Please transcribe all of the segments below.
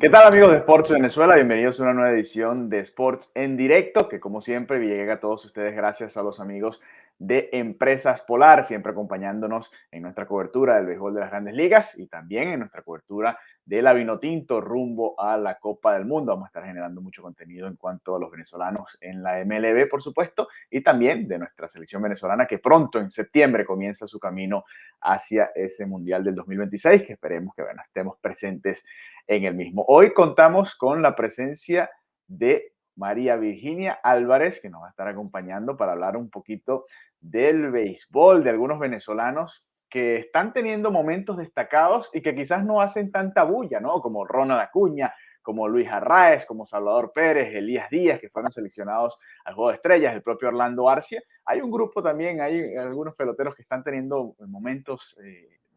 ¿Qué tal amigos de Sports Venezuela? Bienvenidos a una nueva edición de Sports en directo, que como siempre llega a todos ustedes gracias a los amigos de Empresas Polar, siempre acompañándonos en nuestra cobertura del béisbol de las Grandes Ligas y también en nuestra cobertura de la Vinotinto rumbo a la Copa del Mundo. Vamos a estar generando mucho contenido en cuanto a los venezolanos en la MLB, por supuesto, y también de nuestra selección venezolana que pronto en septiembre comienza su camino hacia ese Mundial del 2026, que esperemos que estemos presentes en el mismo. Hoy contamos con la presencia de María Virginia Álvarez, que nos va a estar acompañando para hablar un poquito del béisbol, de algunos venezolanos que están teniendo momentos destacados y que quizás no hacen tanta bulla, ¿no? Como Ronald Acuña, como Luis Arraez, como Salvador Pérez, Elías Díaz, que fueron seleccionados al Juego de Estrellas, el propio Orlando Arcia. Hay un grupo también, hay algunos peloteros que están teniendo momentos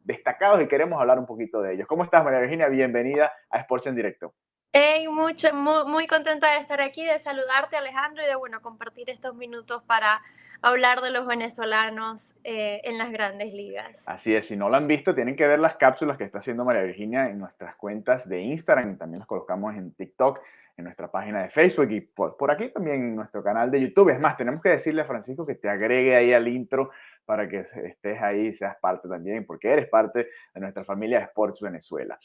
destacados y queremos hablar un poquito de ellos. ¿Cómo estás, María Virginia? Bienvenida a Sports en Directo. Hey, muy contenta de estar aquí, de saludarte, Alejandro, y de compartir estos minutos para hablar de los venezolanos en las grandes ligas. Así es, si no lo han visto, tienen que ver las cápsulas que está haciendo María Virginia en nuestras cuentas de Instagram y también las colocamos en TikTok, en nuestra página de Facebook y por aquí también en nuestro canal de YouTube. Es más, tenemos que decirle a Francisco que te agregue ahí al intro para que estés ahí y seas parte también, porque eres parte de nuestra familia de Sports Venezuela.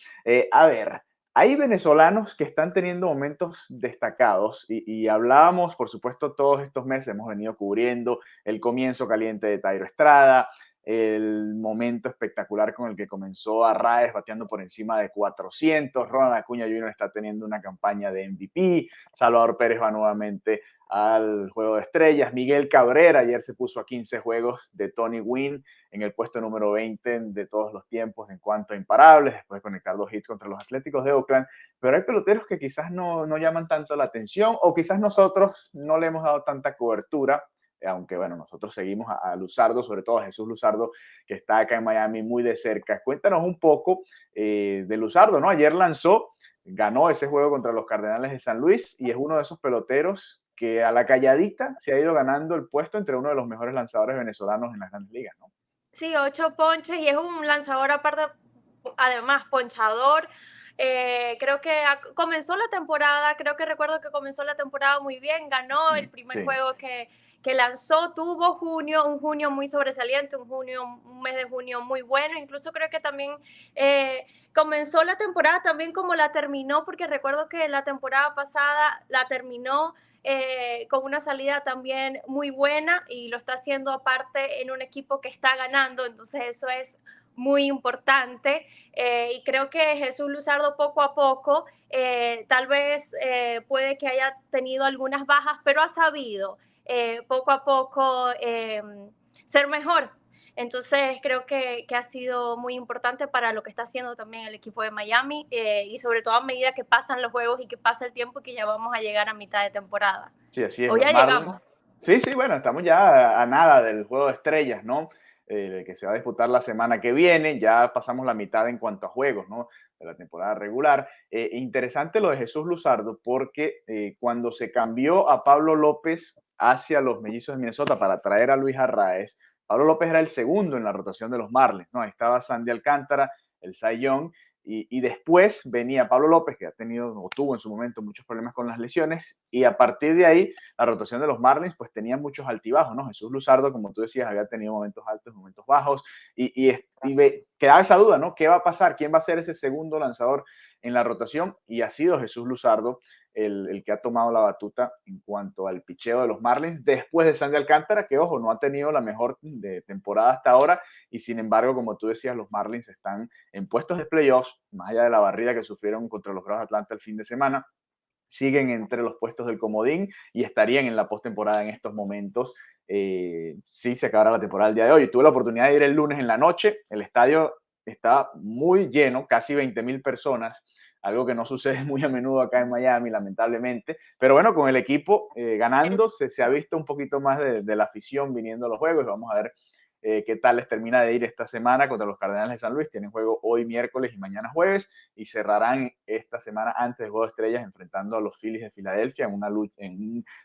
A ver, hay venezolanos que están teniendo momentos destacados y hablábamos, por supuesto, todos estos meses hemos venido cubriendo el comienzo caliente de Tairo Estrada, el momento espectacular con el que comenzó Arraez bateando por encima de 400, Ronald Acuña Jr. está teniendo una campaña de MVP, Salvador Pérez va nuevamente al Juego de Estrellas, Miguel Cabrera ayer se puso a 15 juegos de Tony Gwynn en el puesto número 20 de todos los tiempos en cuanto a imparables, después de conectar 2 hits contra los Atléticos de Oakland, pero hay peloteros que quizás no llaman tanto la atención o quizás nosotros no le hemos dado tanta cobertura, aunque bueno, nosotros seguimos a Luzardo, sobre todo a Jesús Luzardo, que está acá en Miami muy de cerca. Cuéntanos un poco de Luzardo, ¿no? Ayer lanzó, ganó ese juego contra los Cardenales de San Luis y es uno de esos peloteros que a la calladita se ha ido ganando el puesto entre uno de los mejores lanzadores venezolanos en las grandes ligas, ¿no? Sí, 8 ponches y es un lanzador aparte, además ponchador. Creo que comenzó la temporada, creo que recuerdo que comenzó la temporada muy bien, ganó el primer Sí, juego que lanzó, tuvo un junio muy sobresaliente, un mes de junio muy bueno, incluso creo que también comenzó la temporada también como la terminó, porque recuerdo que la temporada pasada la terminó con una salida también muy buena y lo está haciendo aparte en un equipo que está ganando, entonces eso es muy importante y creo que Jesús Luzardo poco a poco, tal vez puede que haya tenido algunas bajas, pero ha sabido poco a poco ser mejor. Entonces creo que ha sido muy importante para lo que está haciendo también el equipo de Miami y sobre todo a medida que pasan los juegos y que pasa el tiempo que ya vamos a llegar a mitad de temporada. sí, así es, O los ya Marlins. llegamos. Sí, sí, bueno, estamos ya a nada del Juego de Estrellas, ¿no? Que se va a disputar la semana que viene, ya pasamos la mitad en cuanto a juegos, ¿no? De la temporada regular. Interesante lo de Jesús Luzardo, porque cuando se cambió a Pablo López hacia los Mellizos de Minnesota para traer a Luis Arraez, Pablo López era el segundo en la rotación de los Marlins, ¿no? Ahí estaba Sandy Alcántara, el Cy Young, y después venía Pablo López, que ha tenido o tuvo en su momento muchos problemas con las lesiones, y a partir de ahí la rotación de los Marlins pues tenía muchos altibajos, ¿no? Jesús Luzardo, como tú decías, había tenido momentos altos, momentos bajos, quedaba esa duda, ¿no? ¿Qué va a pasar? ¿Quién va a ser ese segundo lanzador en la rotación? Y ha sido Jesús Luzardo el que ha tomado la batuta en cuanto al picheo de los Marlins, después de Sandy Alcántara, que ojo, no ha tenido la mejor de temporada hasta ahora, y sin embargo, como tú decías, los Marlins están en puestos de playoffs, más allá de la barrida que sufrieron contra los Bravos de Atlanta el fin de semana, siguen entre los puestos del comodín y estarían en la postemporada en estos momentos. Si se acabara la temporada el día de hoy. Tuve la oportunidad de ir el lunes en la noche, el estadio está muy lleno, casi 20,000 personas, algo que no sucede muy a menudo acá en Miami, lamentablemente. Pero bueno, con el equipo ganando, se ha visto un poquito más de la afición viniendo a los juegos. Vamos a ver qué tal les termina de ir esta semana contra los Cardenales de San Luis. Tienen juego hoy miércoles y mañana jueves y cerrarán esta semana antes del Juego de Estrellas enfrentando a los Phillies de Filadelfia en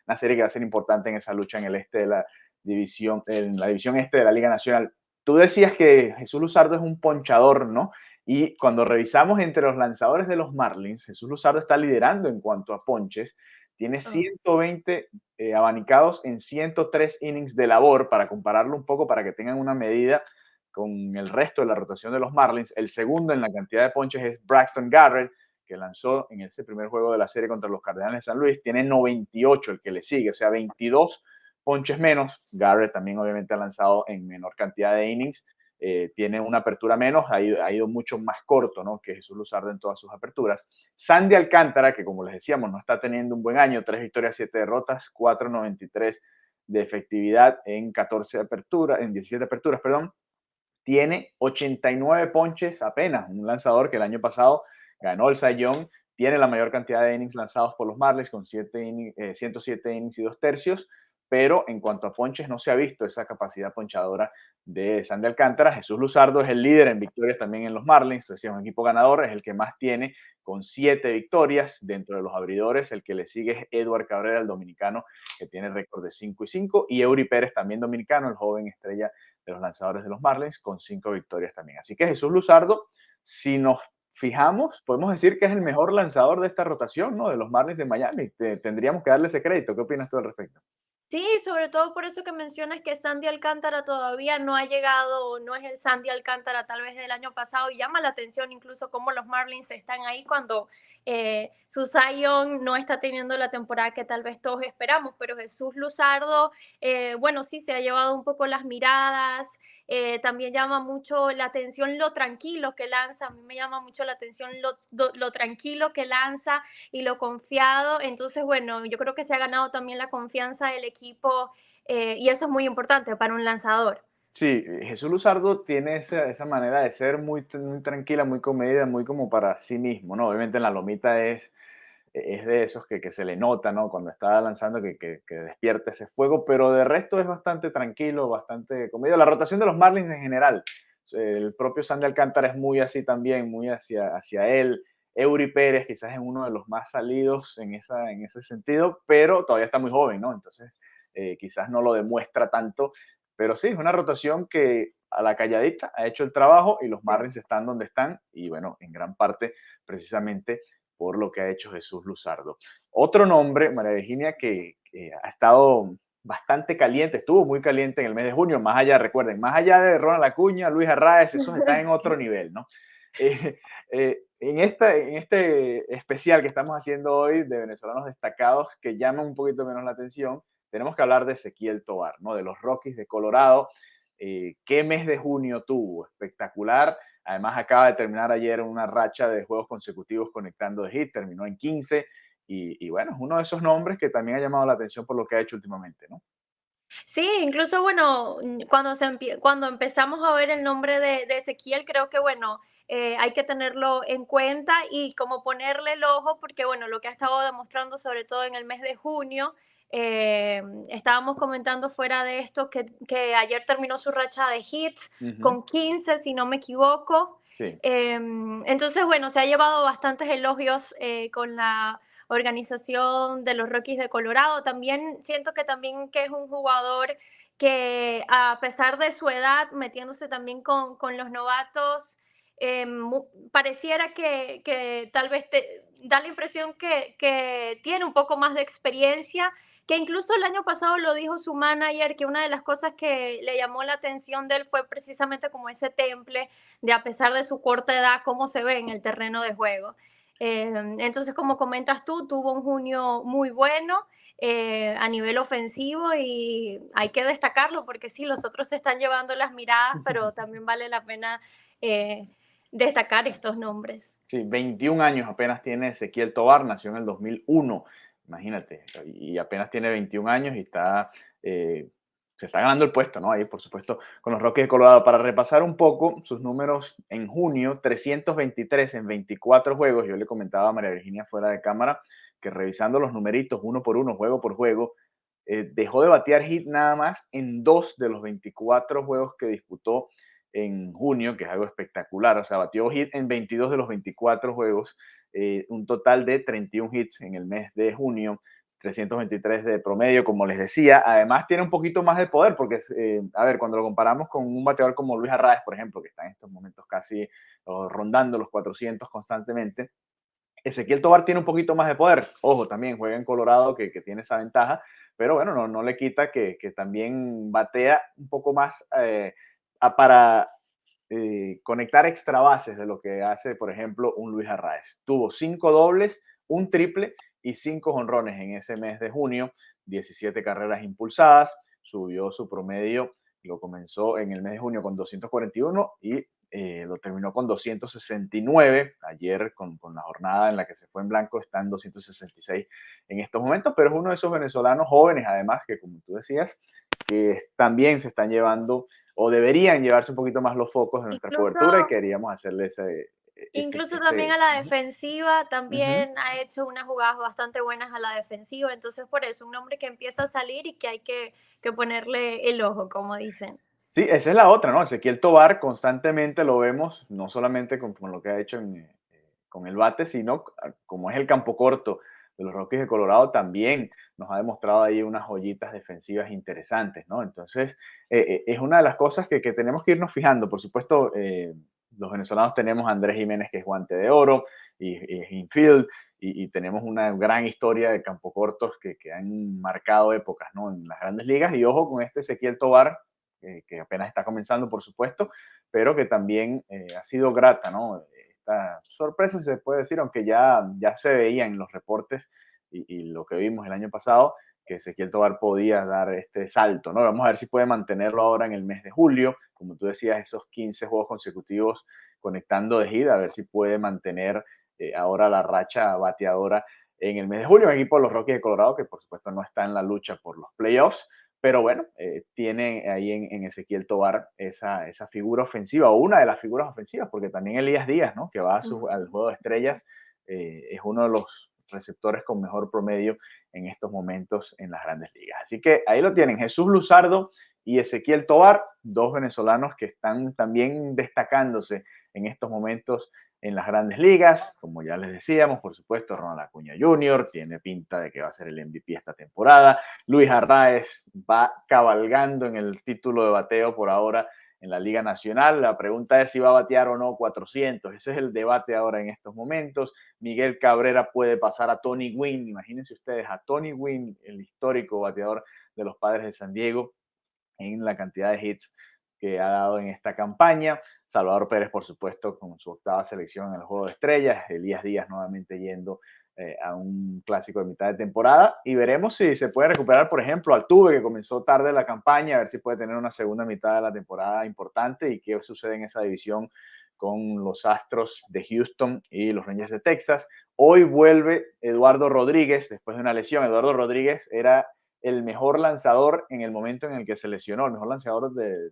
una serie que va a ser importante en esa lucha en el este de la división, en la división este de la Liga Nacional. Tú decías que Jesús Luzardo es un ponchador, ¿no? Y cuando revisamos entre los lanzadores de los Marlins, Jesús Luzardo está liderando en cuanto a ponches. Tiene Oh. 120 abanicados en 103 innings de labor, para compararlo un poco, para que tengan una medida con el resto de la rotación de los Marlins. El segundo en la cantidad de ponches es Braxton Garrett, que lanzó en ese primer juego de la serie contra los Cardenales de San Luis. Tiene 98 el que le sigue, o sea, 22 ponches menos. Garrett también obviamente ha lanzado en menor cantidad de innings. Tiene una apertura menos, ha ido mucho más corto, ¿no?, que Jesús Luzardo en todas sus aperturas. Sandy Alcántara, que como les decíamos, no está teniendo un buen año, 3 victorias, 7 derrotas, 4.93 de efectividad en 14 aperturas, en 17 aperturas, perdón. Tiene 89 ponches apenas, un lanzador que el año pasado ganó el Cy Young. Tiene la mayor cantidad de innings lanzados por los Marlins, con 107 innings y 2 tercios, pero en cuanto a ponches no se ha visto esa capacidad ponchadora de Sandy Alcántara. Jesús Luzardo es el líder en victorias también en los Marlins, es decir, un equipo ganador, es el que más tiene, con 7 victorias. Dentro de los abridores, el que le sigue es Edward Cabrera, el dominicano, que tiene récord de 5-5, y Eury Pérez, también dominicano, el joven estrella de los lanzadores de los Marlins, con 5 victorias también. Así que Jesús Luzardo, si nos fijamos, podemos decir que es el mejor lanzador de esta rotación, ¿no?, de los Marlins de Miami. Tendríamos que darle ese crédito. ¿Qué opinas tú al respecto? Sí, sobre todo por eso que mencionas que Sandy Alcántara todavía no ha llegado, no es el Sandy Alcántara tal vez del año pasado, y llama la atención incluso cómo los Marlins están ahí cuando su Cy Young no está teniendo la temporada que tal vez todos esperamos, pero Jesús Luzardo, bueno, sí, se ha llevado un poco las miradas. También llama mucho la atención lo tranquilo que lanza. A mí me llama mucho la atención lo tranquilo que lanza y lo confiado. Entonces, bueno, yo creo que se ha ganado también la confianza del equipo, y eso es muy importante para un lanzador. Sí, Jesús Luzardo tiene esa manera de ser muy tranquila, muy comedida, muy como para sí mismo, ¿no? Obviamente en la lomita es de esos que se le nota, ¿no?, cuando está lanzando, que despierta ese fuego, pero de resto es bastante tranquilo, bastante comedido. La rotación de los Marlins en general, el propio Sandy Alcántara es muy así también, muy hacia él. Eury Pérez quizás es uno de los más salidos en ese sentido, pero todavía está muy joven, ¿no? Entonces quizás no lo demuestra tanto, pero sí, es una rotación que a la calladita ha hecho el trabajo, y los Marlins están donde están, y bueno, en gran parte precisamente por lo que ha hecho Jesús Luzardo. Otro nombre, María Virginia, que ha estado bastante caliente, estuvo muy caliente en el mes de junio, más allá, recuerden, más allá de Ronald Acuña, Luis Arraez, esos están en otro nivel, ¿no? En este especial que estamos haciendo hoy de venezolanos destacados, que llaman un poquito menos la atención, tenemos que hablar de Ezequiel Tovar, ¿no?, de los Rockies de Colorado. ¿Qué mes de junio tuvo? Espectacular. Además, acaba de terminar ayer una racha de juegos consecutivos conectando de hit, terminó en 15, y bueno, es uno de esos nombres que también ha llamado la atención por lo que ha hecho últimamente, ¿no? Sí, incluso, bueno, cuando empezamos a ver el nombre de Ezequiel, creo que, bueno, hay que tenerlo en cuenta y como ponerle el ojo, porque, bueno, lo que ha estado demostrando, sobre todo en el mes de junio, estábamos comentando fuera de esto que ayer terminó su racha de hits Ujú. con 15, si no me equivoco. Sí. Entonces, bueno, se ha llevado bastantes elogios con la organización de los Rockies de Colorado. También siento que también que es un jugador que, a pesar de su edad, metiéndose también con los novatos, pareciera que tal vez te da la impresión que tiene un poco más de experiencia, que incluso el año pasado lo dijo su manager, que una de las cosas que le llamó la atención de él fue precisamente como ese temple de, a pesar de su corta edad, cómo se ve en el terreno de juego. Entonces, como comentas tú, tuvo un junio muy bueno a nivel ofensivo, y hay que destacarlo porque sí, los otros se están llevando las miradas, pero también vale la pena eh, destacar estos nombres. Sí, 21 años apenas tiene Ezequiel Tovar, nació en el 2001, imagínate, y apenas tiene 21 años y se está ganando el puesto, ¿no? Ahí, por supuesto, con los Rockies de Colorado. Para repasar un poco sus números en junio: 323 en 24 juegos. Yo le comentaba a María Virginia fuera de cámara que, revisando los numeritos uno por uno, juego por juego, dejó de batear hit nada más en 2 de los 24 juegos que disputó en junio, que es algo espectacular. O sea, batió hit en 22 de los 24 juegos, un total de 31 hits en el mes de junio, 323 de promedio, como les decía. Además, tiene un poquito más de poder, porque, a ver, cuando lo comparamos con un bateador como Luis Arraez, por ejemplo, que está en estos momentos casi o rondando los 400 constantemente. Ezequiel Tobar tiene un poquito más de poder. Ojo, también juega en Colorado, que tiene esa ventaja, pero bueno, no le quita que también batea un poco más para conectar extra bases de lo que hace, por ejemplo, un Luis Arraez. Tuvo 5 dobles, un triple y 5 jonrones en ese mes de junio, 17 carreras impulsadas, subió su promedio, lo comenzó en el mes de junio con 241 y lo terminó con 269. Ayer, con la jornada en la que se fue en blanco, está en 266 en estos momentos, pero es uno de esos venezolanos jóvenes, además, que como tú decías, que también se están llevando o deberían llevarse un poquito más los focos de nuestra Incluso cobertura y queríamos hacerle Incluso también a la defensiva, uh -huh. también ha hecho unas jugadas bastante buenas a la defensiva, entonces por eso un nombre que empieza a salir y que hay que ponerle el ojo, como dicen. Sí, esa es la otra, ¿no? Ezequiel Tobar constantemente lo vemos, no solamente con lo que ha hecho con el bate, sino como es el campo corto de los Rockies de Colorado, también nos ha demostrado ahí unas joyitas defensivas interesantes, ¿no? Entonces, es una de las cosas que tenemos que irnos fijando. Por supuesto, los venezolanos tenemos a Andrés Jiménez, que es guante de oro, y es infield, y tenemos una gran historia de campo cortos que han marcado épocas, ¿no? En las grandes ligas, y ojo con este Ezequiel Tobar, que apenas está comenzando, por supuesto, pero que también ha sido grata, ¿no? Esta sorpresa, se puede decir, aunque ya se veía en los reportes y lo que vimos el año pasado, que Ezequiel Tobar podía dar este salto, ¿no? Vamos a ver si puede mantenerlo ahora en el mes de julio, como tú decías, esos 15 juegos consecutivos conectando de gira, a ver si puede mantener ahora la racha bateadora en el mes de julio. Un equipo de los Rockies de Colorado que por supuesto no está en la lucha por los playoffs, pero bueno, tiene ahí en Ezequiel Tobar esa figura ofensiva, o una de las figuras ofensivas, porque también Elías Díaz, ¿no? Que va al juego de estrellas, es uno de los receptores con mejor promedio en estos momentos en las grandes ligas. Así que ahí lo tienen, Jesús Luzardo y Ezequiel Tobar, dos venezolanos que están también destacándose en estos momentos en las grandes ligas. Como ya les decíamos, por supuesto, Ronald Acuña Jr. tiene pinta de que va a ser el MVP esta temporada. Luis Arraez va cabalgando en el título de bateo por ahora en la Liga Nacional. La pregunta es si va a batear o no 400. Ese es el debate ahora en estos momentos. Miguel Cabrera puede pasar a Tony Gwynn. Imagínense ustedes a Tony Gwynn, el histórico bateador de los Padres de San Diego, en la cantidad de hits que ha dado en esta campaña. Salvador Pérez, por supuesto, con su octava selección en el Juego de Estrellas. Elías Díaz nuevamente yendo a un clásico de mitad de temporada. Y veremos si se puede recuperar, por ejemplo, Altuve, que comenzó tarde la campaña, a ver si puede tener una segunda mitad de la temporada importante y qué sucede en esa división con los Astros de Houston y los Rangers de Texas. Hoy vuelve Eduardo Rodríguez después de una lesión. Eduardo Rodríguez era el mejor lanzador en el momento en el que se lesionó, el mejor lanzador de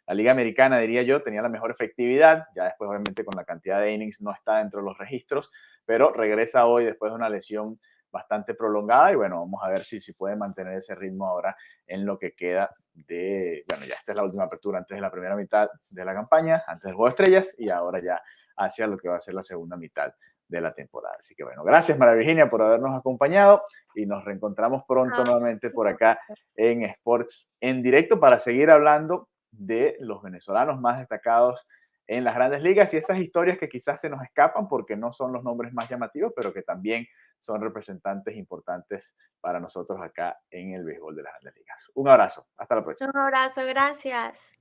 la Liga Americana, diría yo, tenía la mejor efectividad, ya después obviamente con la cantidad de innings no está dentro de los registros, pero regresa hoy después de una lesión bastante prolongada y bueno, vamos a ver si puede mantener ese ritmo ahora en lo que queda bueno, ya esta es la última apertura antes de la primera mitad de la campaña, antes del Juego de Estrellas y ahora ya hacia lo que va a ser la segunda mitad de la temporada. Así que bueno, gracias María Virginia por habernos acompañado y nos reencontramos pronto Ah, nuevamente por acá en Sports en directo para seguir hablando de los venezolanos más destacados en las grandes ligas y esas historias que quizás se nos escapan porque no son los nombres más llamativos, pero que también son representantes importantes para nosotros acá en el béisbol de las grandes ligas. Un abrazo, hasta la próxima. un abrazo, gracias.